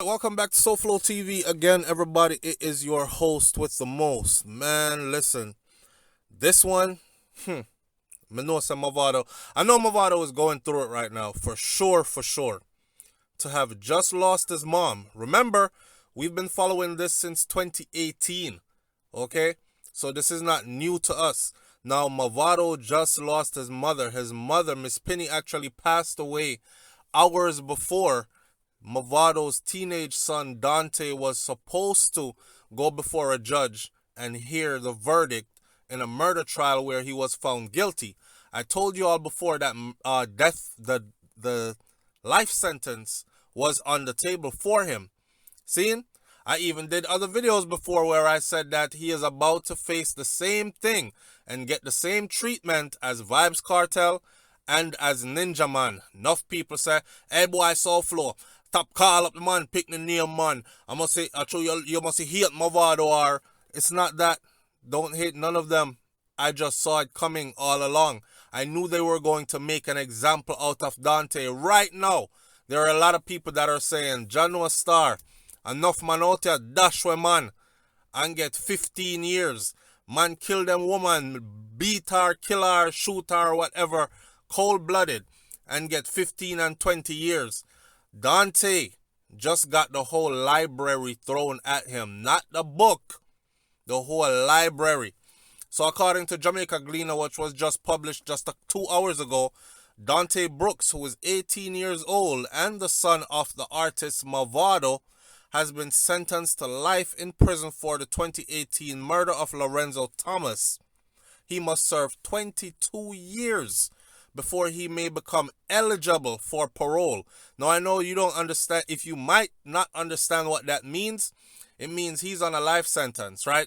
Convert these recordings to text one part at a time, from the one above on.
Welcome back to SouFLoTV again, everybody. It is your host with the most. Man, listen, this one, me know some Mavado. I know Mavado is going through it right now, for sure, for sure. To have just lost his mom. Remember, we've been following this since 2018, okay? So this is not new to us. Now, Mavado just lost his mother. His mother, Miss Penny, actually passed away hours before Mavado's teenage son Dante was supposed to go before a judge and hear the verdict in a murder trial where he was found guilty. I told you all before that the life sentence was on the table for him. Seen? I even did other videos before where I said that he is about to face the same thing and get the same treatment as Vibes Cartel and as Ninja Man. Enough people say, hey boy, SouFlo, stop call up the man, pick the name man. I must say, I show you must hate Mavado or it's not that. Don't hate none of them. I just saw it coming all along. I knew they were going to make an example out of Dante. Right now, there are a lot of people that are saying, Jano Star, enough man out here, dash way man, and get 15 years. Man kill them woman, beat her, kill her, shoot her, whatever, cold-blooded, and get 15 and 20 years. Dante just got the whole library thrown at him. Not the book, the whole library. So according to Jamaica Gleaner, which was just published just 2 hours ago, Dante Brooks, who is 18 years old and the son of the artist Mavado, has been sentenced to life in prison for the 2018 murder of Lorenzo Thomas. He must serve 22 years before he may become eligible for parole. Now, I know you don't understand. If you might not understand what that means, it means he's on a life sentence, right?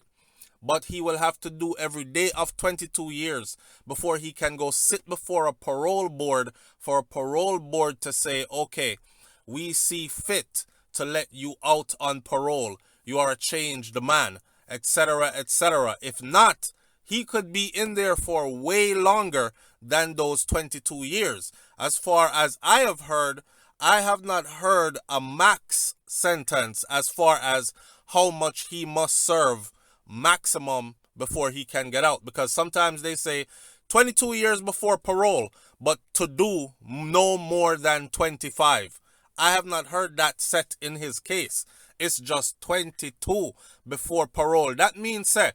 But he will have to do every day of 22 years before he can go sit before a parole board for a parole board to say, okay, we see fit to let you out on parole. You are a changed man, etc., etc. If not, he could be in there for way longer than those 22 years. As far as I have heard, I have not heard a max sentence as far as how much he must serve maximum before he can get out. Because sometimes they say 22 years before parole, but to do no more than 25. I have not heard that set in his case. It's just 22 before parole. That means, say,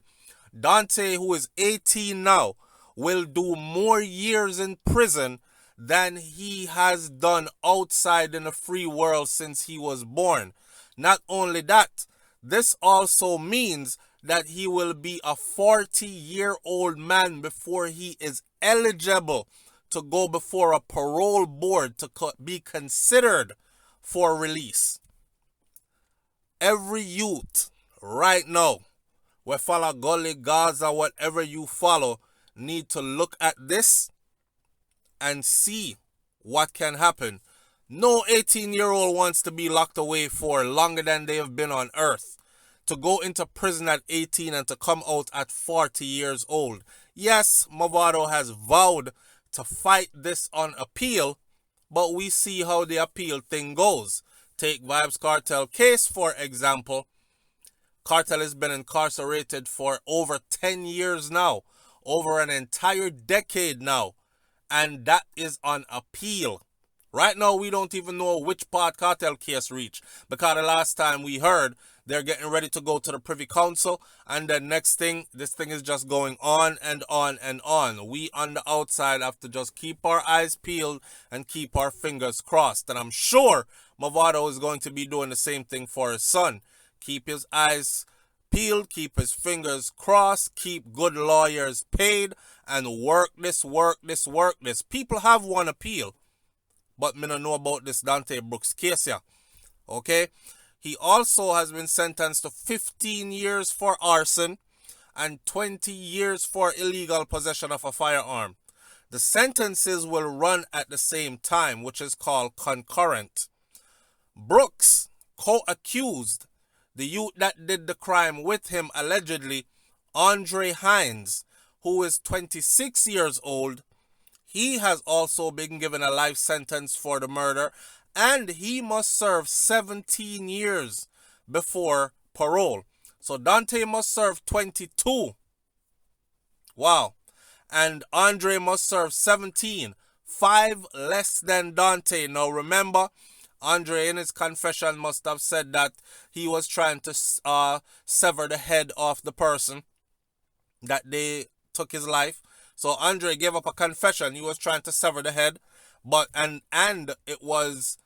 Dante, who is 18 now, will do more years in prison than he has done outside in the free world since he was born. Not only that, this also means that he will be a 40-year-old man before he is eligible to go before a parole board to be considered for release. Every youth right now, we follow Gully, Gaza, whatever you follow, need to look at this and see what can happen. No 18-year-old wants to be locked away for longer than they have been on earth. To go into prison at 18 and to come out at 40 years old. Yes, Mavado has vowed to fight this on appeal, but we see how the appeal thing goes. Take Vibes Cartel case, for example. Cartel has been incarcerated for over 10 years now, over an entire decade now, and that is on appeal. Right now, we don't even know which part Cartel case reached, because the last time we heard, they're getting ready to go to the Privy Council, and the next thing, this thing is just going on and on and on. We on the outside have to just keep our eyes peeled and keep our fingers crossed. And I'm sure Mavado is going to be doing the same thing for his son. Keep his eyes peeled, keep his fingers crossed, keep good lawyers paid, and work this. People have one appeal, but me don't know about this Dante Brooks case here. Okay? He also has been sentenced to 15 years for arson and 20 years for illegal possession of a firearm. The sentences will run at the same time, which is called concurrent. Brooks co-accused the youth that did the crime with him allegedly, Andre Hines, who is 26 years old. He has also been given a life sentence for the murder, and he must serve 17 years before parole. So Dante must serve 22. Wow. And Andre must serve 17. 5 less than Dante. Now remember, Andre in his confession must have said that he was trying to sever the head of the person that they took his life. So Andre gave up a confession. He was trying to sever the head, but and it was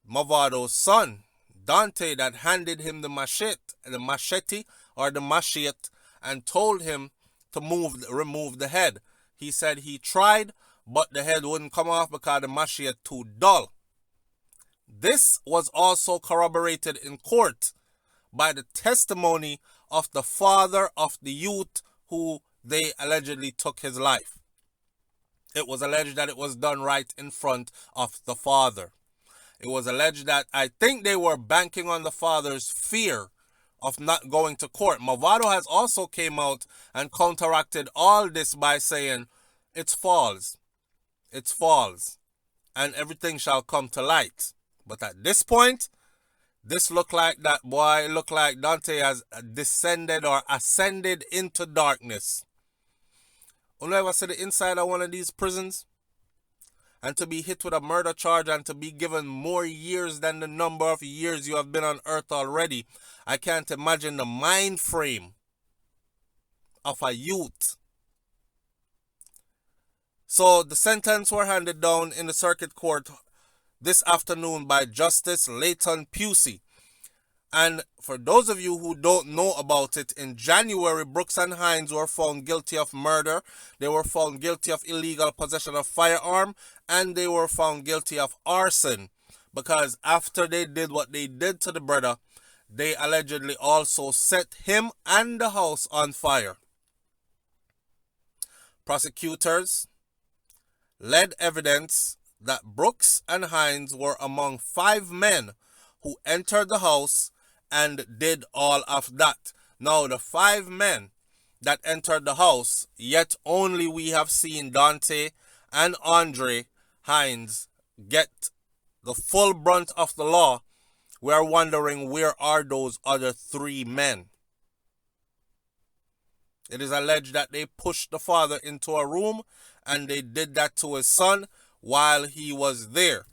Mavado's son, Dante, that handed him the machete, and told him to remove the head. He said he tried, but the head wouldn't come off because the machete too dull. This was also corroborated in court by the testimony of the father of the youth who they allegedly took his life. It was alleged that it was done right in front of the father. It was alleged that I think they were banking on the father's fear of not going to court. Mavado has also came out and counteracted all this by saying it's false. It's false. And everything shall come to light. But at this point, this look like that boy, look like Dante has descended or ascended into darkness. You ever see the inside of one of these prisons? And to be hit with a murder charge and to be given more years than the number of years you have been on earth already. I can't imagine the mind frame of a youth. So the sentence were handed down in the circuit court this afternoon by Justice Leighton Pusey. And for those of you who don't know about it, in January, Brooks and Hines were found guilty of murder. They were found guilty of illegal possession of firearm, and they were found guilty of arson. Because after they did what they did to the brother, they allegedly also set him and the house on fire. Prosecutors led evidence that Brooks and Hines were among 5 men who entered the house and did all of that. Now, the 5 men that entered the house, yet only we have seen Dante and Andre Hines get the full brunt of the law. We are wondering, where are those other 3 men? It is alleged that they pushed the father into a room and they did that to his son while he was there.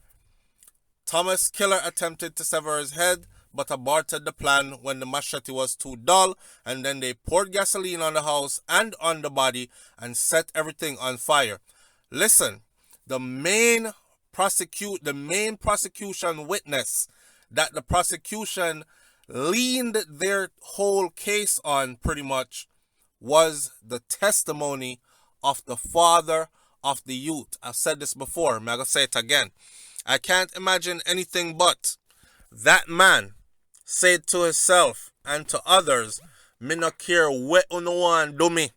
Thomas Killer attempted to sever his head but aborted the plan when the machete was too dull, and then they poured gasoline on the house and on the body and set everything on fire. Listen, the main prosecution witness that the prosecution leaned their whole case on pretty much was the testimony of the father of the youth. I've said this before, I'm going to say it again. I can't imagine anything but that man said to himself and to others, me no care what you want do me,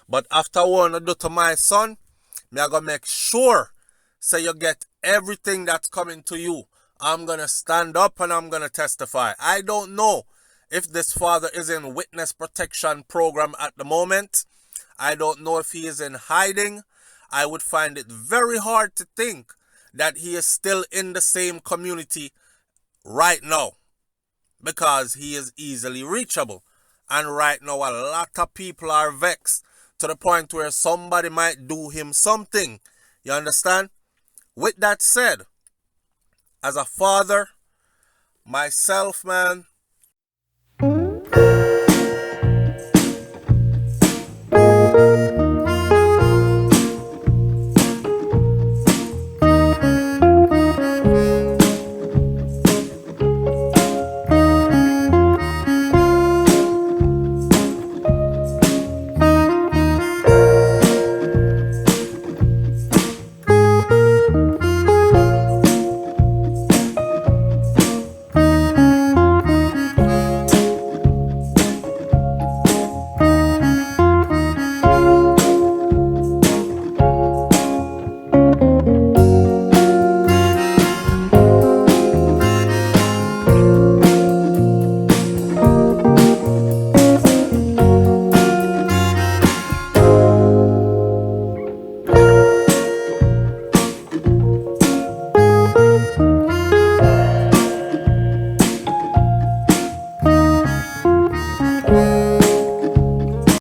but after what you do to my son, me I gonna make sure so you get everything that's coming to you. I'm gonna stand up and I'm gonna testify. I don't know if this father is in witness protection program at the moment. I don't know if he is in hiding. I would find it very hard to think that he is still in the same community right now, because he is easily reachable. And right now a lot of people are vexed to the point where somebody might do him something. You understand? With that said, as a father, myself, man,